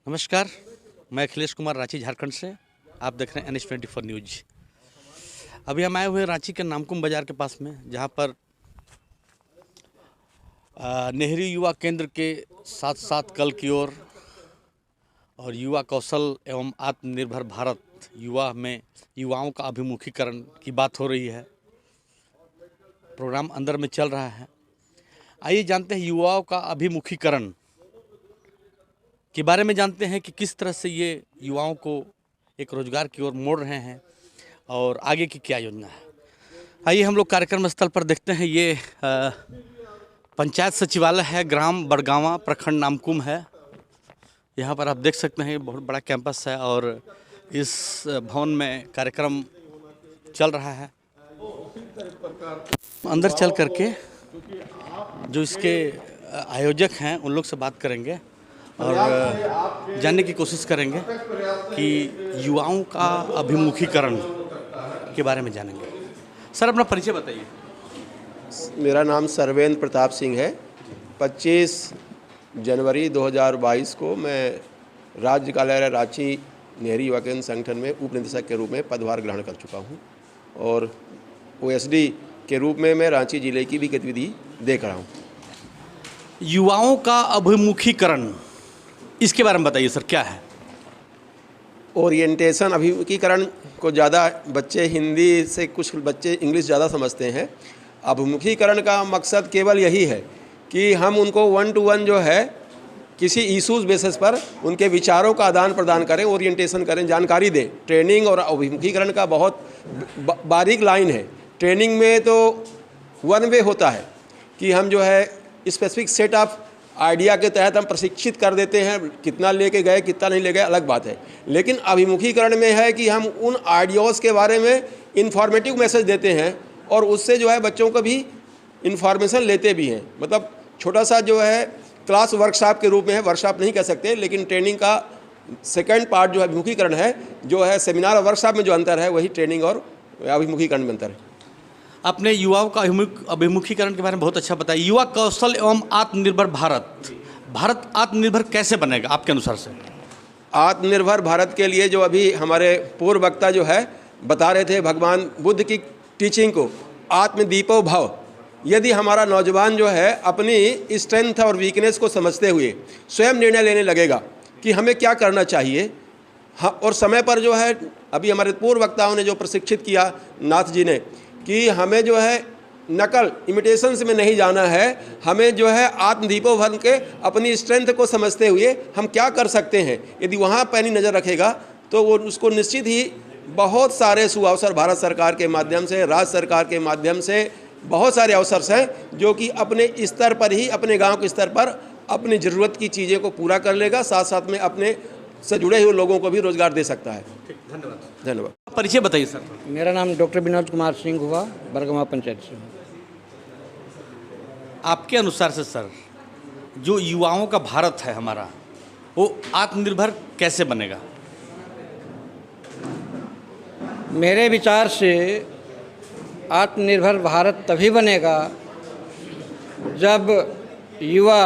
नमस्कार, मैं अखिलेश कुमार रांची झारखंड से। आप देख रहे हैं NH24 न्यूज। अभी हम आए हुए हैं रांची के नामकुम बाज़ार के पास में, जहां पर नेहरू युवा केंद्र के साथ साथ कल की ओर और युवा कौशल एवं आत्मनिर्भर भारत युवाओं का अभिमुखीकरण की बात हो रही है। प्रोग्राम अंदर में चल रहा है। आइए जानते हैं युवाओं का अभिमुखीकरण के बारे में, जानते हैं कि किस तरह से ये युवाओं को एक रोजगार की ओर मोड़ रहे हैं और आगे की क्या योजना है। आइए हम लोग कार्यक्रम स्थल पर देखते हैं। ये पंचायत सचिवालय है, ग्राम बड़गांवा, प्रखंड नामकुम है। यहाँ पर आप देख सकते हैं बहुत बड़ा कैंपस है और इस भवन में कार्यक्रम चल रहा है। अंदर चल करके जो इसके आयोजक हैं उन लोग से बात करेंगे और जानने की कोशिश करेंगे कि युवाओं का अभिमुखीकरण के बारे में जानेंगे। सर, अपना परिचय बताइए। मेरा नाम सर्वेंद्र प्रताप सिंह है। 25 जनवरी 2022 को मैं राज्य कार्यालय रांची नेहरू युवा केंद्र संगठन में उप निदेशक के रूप में पदभार ग्रहण कर चुका हूं और OSD के रूप में मैं रांची जिले की भी गतिविधि देख रहा हूं। युवाओं का अभिमुखीकरण, इसके बारे में बताइए सर, क्या है? ओरिएंटेशन, अभिमुखीकरण को ज़्यादा बच्चे हिंदी से, कुछ बच्चे इंग्लिश ज़्यादा समझते हैं। अभिमुखीकरण का मकसद केवल यही है कि हम उनको 1 to 1 जो है किसी इशूज़ बेसिस पर उनके विचारों का आदान प्रदान करें, ओरिएंटेशन करें, जानकारी दें। ट्रेनिंग और अभिमुखीकरण का बहुत बारीक लाइन है। ट्रेनिंग में तो 1 वे होता है कि हम जो है स्पेसिफिक सेट ऑफ आइडिया के तहत हम प्रशिक्षित कर देते हैं। कितना लेके गए, कितना नहीं ले गए, अलग बात है। लेकिन अभिमुखीकरण में है कि हम उन आइडियाज़ के बारे में इंफॉर्मेटिव मैसेज देते हैं और उससे जो है बच्चों को भी इंफॉर्मेशन लेते भी हैं। मतलब छोटा सा जो है क्लास वर्कशॉप के रूप में है, वर्कशॉप नहीं कह सकते, लेकिन ट्रेनिंग का सेकेंड पार्ट जो है अभिमुखीकरण है, जो है सेमिनार और वर्कशॉप में जो अंतर है वही ट्रेनिंग और अभिमुखीकरण में अंतर है। आपने युवाओं का अभिमुखीकरण के बारे में बहुत अच्छा बताया। युवा कौशल एवं आत्मनिर्भर भारत आत्मनिर्भर कैसे बनेगा आपके अनुसार से? आत्मनिर्भर भारत के लिए जो अभी हमारे पूर्व वक्ता जो है बता रहे थे, भगवान बुद्ध की टीचिंग को, आत्मदीपो भव। यदि हमारा नौजवान जो है अपनी स्ट्रेंथ और वीकनेस को समझते हुए स्वयं निर्णय लेने लगेगा कि हमें क्या करना चाहिए, हाँ, और समय पर जो है, अभी हमारे पूर्व वक्ताओं ने जो प्रशिक्षित किया, नाथ जी ने, कि हमें जो है नकल, इमिटेशंस में नहीं जाना है। हमें जो है आत्मदीपो भव के अपनी स्ट्रेंथ को समझते हुए हम क्या कर सकते हैं, यदि वहाँ पैनी नज़र रखेगा तो वो उसको निश्चित ही बहुत सारे सुअवसर भारत सरकार के माध्यम से, राज्य सरकार के माध्यम से बहुत सारे अवसर हैं जो कि अपने स्तर पर ही, अपने गांव के स्तर पर अपनी ज़रूरत की चीज़ें को पूरा कर लेगा, साथ साथ में अपने से जुड़े हुए लोगों को भी रोजगार दे सकता है। धन्यवाद। परिचय बताइए सर। मेरा नाम डॉक्टर विनोद कुमार सिंह हुआ, बड़गांवा पंचायत से। आपके अनुसार से सर, जो युवाओं का भारत है हमारा, वो आत्मनिर्भर कैसे बनेगा? मेरे विचार से आत्मनिर्भर भारत तभी बनेगा जब युवा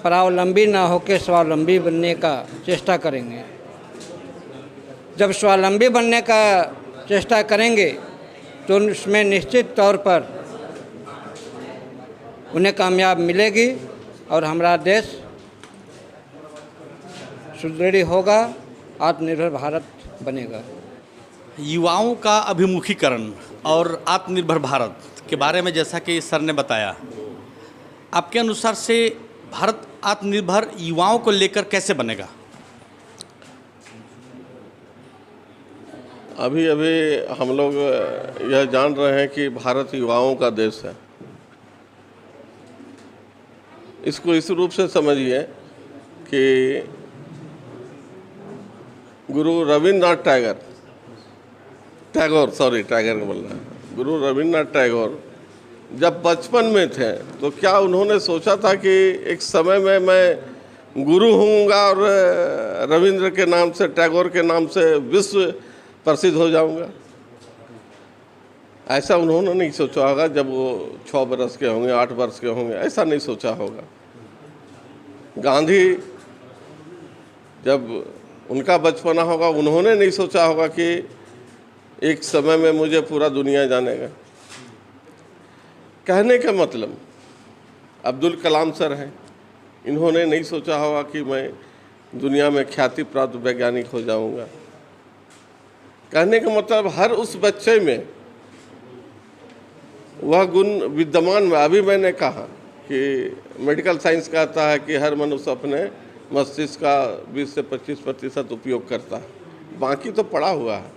परावलंबी ना होकर स्वावलंबी बनने का चेष्टा करेंगे। जब स्वावलंबी बनने का चेष्टा करेंगे तो उसमें निश्चित तौर पर उन्हें कामयाब मिलेगी और हमारा देश सुदृढ़ होगा, आत्मनिर्भर भारत बनेगा। युवाओं का अभिमुखीकरण और आत्मनिर्भर भारत के बारे में जैसा कि सर ने बताया, आपके अनुसार से भारत आत्मनिर्भर युवाओं को लेकर कैसे बनेगा? अभी हम लोग यह जान रहे हैं कि भारत युवाओं का देश है। इसको इस रूप से समझिए कि गुरु रविन्द्रनाथ गुरु रविन्द्रनाथ टैगोर जब बचपन में थे तो क्या उन्होंने सोचा था कि एक समय में मैं गुरु होऊंगा और रविंद्र के नाम से, टैगोर के नाम से विश्व प्रसिद्ध हो जाऊंगा? ऐसा उन्होंने नहीं सोचा होगा। जब वो 6 वर्ष के होंगे, 8 वर्ष के होंगे, ऐसा नहीं सोचा होगा। गांधी जब उनका बचपना होगा, उन्होंने नहीं सोचा होगा कि एक समय में मुझे पूरा दुनिया जानेगा। कहने का मतलब अब्दुल कलाम सर हैं, इन्होंने नहीं सोचा होगा कि मैं दुनिया में ख्याति प्राप्त वैज्ञानिक हो जाऊंगा। कहने का मतलब हर उस बच्चे में वह गुण विद्यमान में। अभी मैंने कहा कि मेडिकल साइंस कहता है कि हर मनुष्य अपने मस्तिष्क का 20 से 25% उपयोग करता है, बाकी तो पड़ा हुआ है।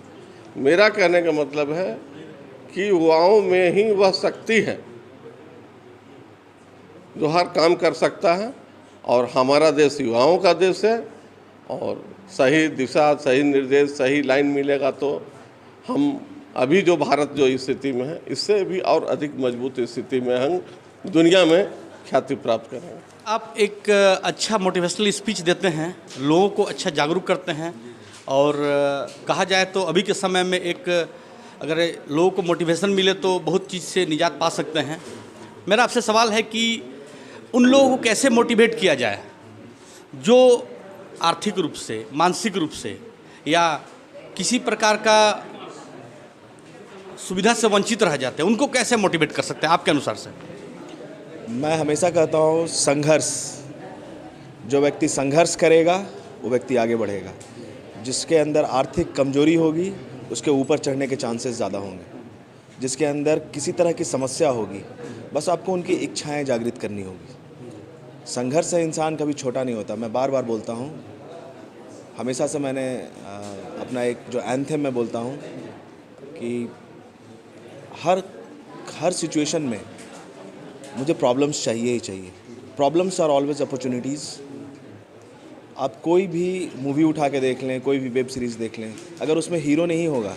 मेरा कहने का मतलब है कि युवाओं में ही वह शक्ति है जो हर काम कर सकता है, और हमारा देश युवाओं का देश है। और सही दिशा, सही निर्देश, सही लाइन मिलेगा तो हम अभी जो भारत जो स्थिति में है, इससे भी और अधिक मजबूत स्थिति में हम दुनिया में ख्याति प्राप्त करेंगे। आप एक अच्छा मोटिवेशनल स्पीच देते हैं, लोगों को अच्छा जागरूक करते हैं, और कहा जाए तो अभी के समय में एक अगर लोगों को मोटिवेशन मिले तो बहुत चीज़ से निजात पा सकते हैं। मेरा आपसे सवाल है कि उन लोगों को कैसे मोटिवेट किया जाए जो आर्थिक रूप से, मानसिक रूप से या किसी प्रकार का सुविधा से वंचित रह जाते हैं, उनको कैसे मोटिवेट कर सकते हैं आपके अनुसार से? मैं हमेशा कहता हूँ संघर्ष। जो व्यक्ति संघर्ष करेगा वो व्यक्ति आगे बढ़ेगा। जिसके अंदर आर्थिक कमजोरी होगी उसके ऊपर चढ़ने के चांसेस ज़्यादा होंगे। जिसके अंदर किसी तरह की समस्या होगी, बस आपको उनकी इच्छाएं जागृत करनी होगी। संघर्ष से इंसान कभी छोटा नहीं होता। मैं बार बार बोलता हूँ, हमेशा से मैंने अपना एक जो एंथम में बोलता हूँ कि हर सिचुएशन में मुझे प्रॉब्लम्स चाहिए ही चाहिए। Problems are always opportunities. आप कोई भी मूवी उठा के देख लें, कोई भी वेब सीरीज़ देख लें, अगर उसमें हीरो नहीं होगा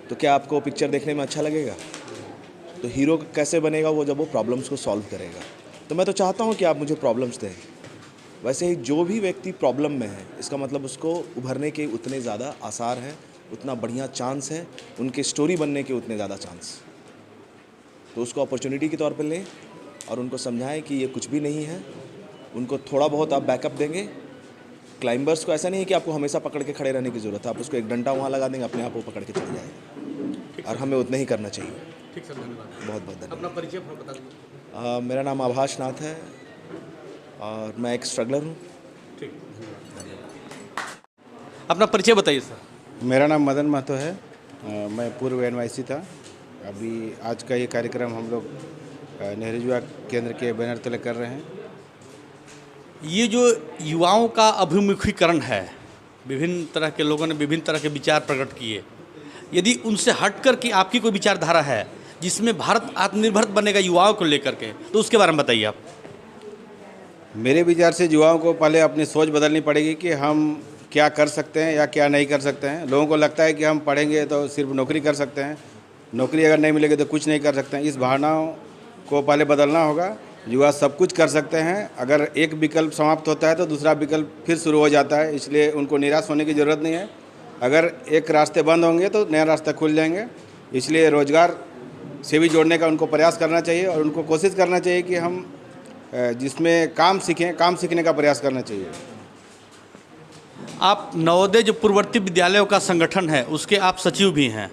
तो क्या आपको पिक्चर देखने में अच्छा लगेगा? तो हीरो कैसे बनेगा वो, जब वो प्रॉब्लम्स को सॉल्व करेगा। तो मैं तो चाहता हूँ कि आप मुझे प्रॉब्लम्स दें। वैसे ही जो भी व्यक्ति प्रॉब्लम में है, इसका मतलब उसको उभरने के उतने ज़्यादा आसार हैं, उतना बढ़िया चांस है, उनके स्टोरी बनने के उतने ज़्यादा चांस। तो उसको अपॉर्चुनिटी के तौर पर लें और उनको समझाएं कि ये कुछ भी नहीं है। उनको थोड़ा बहुत आप बैकअप देंगे। क्लाइंबर्स को ऐसा नहीं है कि आपको हमेशा पकड़ के खड़े रहने की ज़रूरत है। आप उसको एक डंडा वहाँ लगा देंगे, अपने आप वो पकड़ के चल जाएगा, और हमें उतना ही करना चाहिए। ठीक सर, धन्यवाद। बहुत बहुत धन्यवाद। अपना परिचय बता दीजिए। मेरा नाम आभास नाथ है और मैं एक स्ट्रगलर हूँ। ठीक, अपना परिचय बताइए सर। मेरा नाम मदन महतो है। मैं पूर्व NYC था। अभी आज का ये कार्यक्रम हम लोग नेहरू युवा केंद्र के बैनर तले कर रहे हैं। ये जो युवाओं का अभिमुखीकरण है, विभिन्न तरह के लोगों ने विभिन्न तरह के विचार प्रकट किए। यदि उनसे हटकर कि आपकी कोई विचारधारा है जिसमें भारत आत्मनिर्भर बनेगा युवाओं को लेकर के, तो उसके बारे में बताइए आप। मेरे विचार से युवाओं को पहले अपनी सोच बदलनी पड़ेगी कि हम क्या कर सकते हैं या क्या नहीं कर सकते हैं। लोगों को लगता है कि हम पढ़ेंगे तो सिर्फ नौकरी कर सकते हैं, नौकरी अगर नहीं मिलेगी तो कुछ नहीं कर सकते हैं। इस भावनाओं को पहले बदलना होगा। युवा सब कुछ कर सकते हैं। अगर एक विकल्प समाप्त होता है तो दूसरा विकल्प फिर शुरू हो जाता है, इसलिए उनको निराश होने की ज़रूरत नहीं है। अगर एक रास्ते बंद होंगे तो नया रास्ता खुल जाएंगे। इसलिए रोज़गार से भी जोड़ने का उनको प्रयास करना चाहिए और उनको कोशिश करना चाहिए कि हम जिसमें काम सीखें, काम सीखने का प्रयास करना चाहिए। आप नवोदय जो पूर्ववर्ती विद्यालयों का संगठन है उसके आप सचिव भी हैं,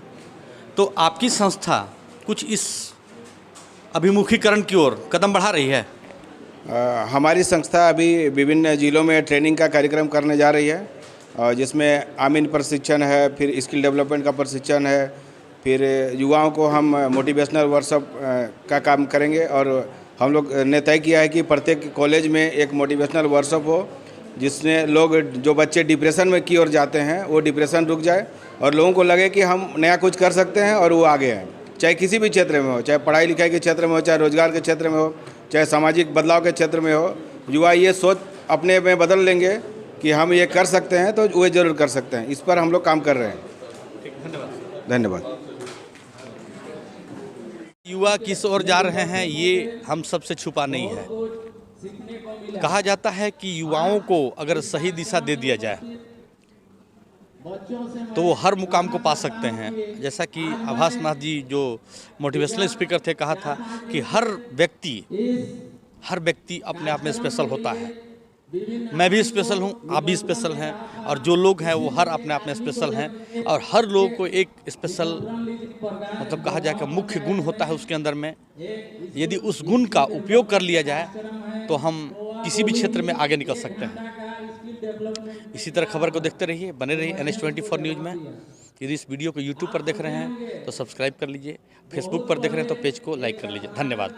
तो आपकी संस्था कुछ इस अभिमुखीकरण की ओर कदम बढ़ा रही है? हमारी संस्था अभी विभिन्न जिलों में ट्रेनिंग का कार्यक्रम करने जा रही है, जिसमें आमीन प्रशिक्षण है, फिर स्किल डेवलपमेंट का प्रशिक्षण है, फिर युवाओं को हम मोटिवेशनल वर्कशॉप का काम करेंगे। और हम लोग ने तय किया है कि प्रत्येक कॉलेज में एक मोटिवेशनल वर्कशॉप हो, जिसमें लोग जो बच्चे डिप्रेशन में की ओर जाते हैं वो डिप्रेशन रुक जाए और लोगों को लगे कि हम नया कुछ कर सकते हैं और वो आगे हैं। चाहे किसी भी क्षेत्र में हो, चाहे पढ़ाई लिखाई के क्षेत्र में हो, चाहे रोजगार के क्षेत्र में हो, चाहे सामाजिक बदलाव के क्षेत्र में हो, युवा ये सोच अपने में बदल लेंगे कि हम ये कर सकते हैं तो वो ज़रूर कर सकते हैं। इस पर हम लोग काम कर रहे हैं। धन्यवाद। युवा किस ओर जा रहे हैं ये हम सबसे छुपा नहीं है। कहा जाता है कि युवाओं को अगर सही दिशा दे दिया जाए तो वो हर मुकाम को पा सकते हैं। जैसा कि आभास नाथ जी जो मोटिवेशनल स्पीकर थे कहा था कि हर व्यक्ति अपने आप में स्पेशल होता है। मैं भी स्पेशल हूँ, आप भी स्पेशल हैं, और जो लोग हैं वो हर अपने आप में स्पेशल हैं, और हर लोग को एक स्पेशल मतलब कहा जाए कि मुख्य गुण होता है उसके अंदर में। यदि उस गुण का उपयोग कर लिया जाए तो हम किसी भी क्षेत्र में आगे निकल सकते हैं। इसी तरह खबर को देखते रहिए, बने रहिए NH24 न्यूज़ में। यदि इस वीडियो को YouTube पर देख रहे हैं तो सब्सक्राइब कर लीजिए, फेसबुक पर देख रहे हैं तो पेज को लाइक कर लीजिए। धन्यवाद।